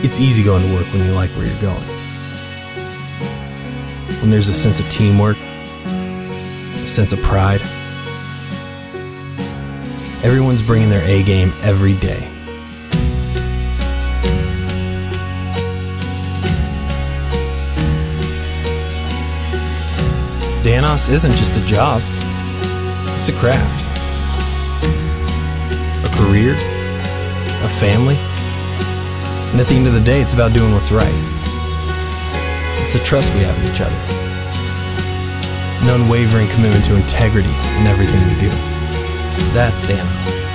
It's easy going to work when you like where you're going. When there's a sense of teamwork, a sense of pride. Everyone's bringing their A game every day. Danos isn't just a job, it's a craft, a career, a family, and at the end of the day, it's about doing what's right. It's the trust we have with each other, an unwavering commitment to integrity in everything we do. That's Danos.